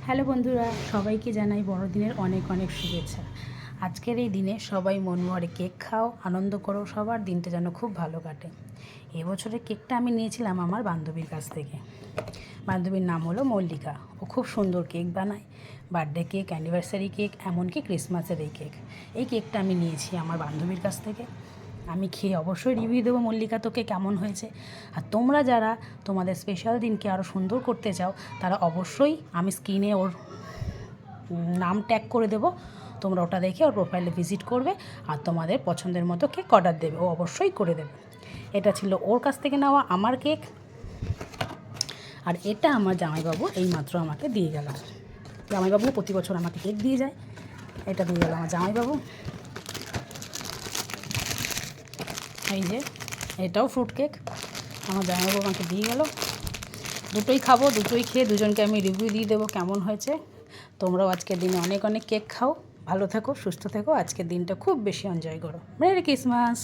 Hello বন্ধুরা, সবাইকে জানাই বড়দিনের অনেক অনেক শুভেচ্ছা। আজকের এই দিনে সবাই মন ভরে কেক খাও, আনন্দ করো, সবার দিনটা যেন খুব ভালো কাটে। এবছরের কেকটা আমি নিয়েছিলাম আমার বান্ধবীর কাছ থেকে। বান্ধবীর নাম হলো মল্লিকা। ও খুব সুন্দর কেক বানায়, বার্থডে কেক, অ্যানিভার্সারি কেক, এমনকি ক্রিসমাসের এই কেক। এই কেকটা আমি নিয়েছি আমার বান্ধবীর কাছ থেকে। আমি খেয়ে অবশ্যই রিভিউ দেবো মল্লিকা তোকে কেমন হয়েছে। আর তোমরা যারা তোমাদের স্পেশাল দিনকে আরও সুন্দর করতে চাও তারা অবশ্যই আমি স্ক্রিনে ওর নাম ট্যাগ করে দেবো, তোমরা ওটা দেখে ওর প্রোফাইলে ভিজিট করবে আর তোমাদের পছন্দের মতো কেক অর্ডার দেবে, ও অবশ্যই করে দেবে। এটা ছিল ওর কাছ থেকে নেওয়া আমার কেক। আর এটা আমার জামাইবাবু এইমাত্র আমাকে দিয়ে গেল। জামাইবাবু প্রতি বছর আমাকে কেক দিয়ে যায়, এটা দিয়ে গেল আমার জামাইবাবু। এই যে এটাও ফ্রুট কেক আমার জামাইবাবু আমাকে দিয়ে গেল। দুটোই খাবো, দুটোই খেয়ে দুজনকে আমি রিভিউ দিয়ে দেবো কেমন হয়েছে। তোমরাও আজকের দিনে অনেক অনেক কেক খাও, ভালো থেকো, সুস্থ থেকো, আজকের দিনটা খুব বেশি এনজয় করো। Merry Christmas.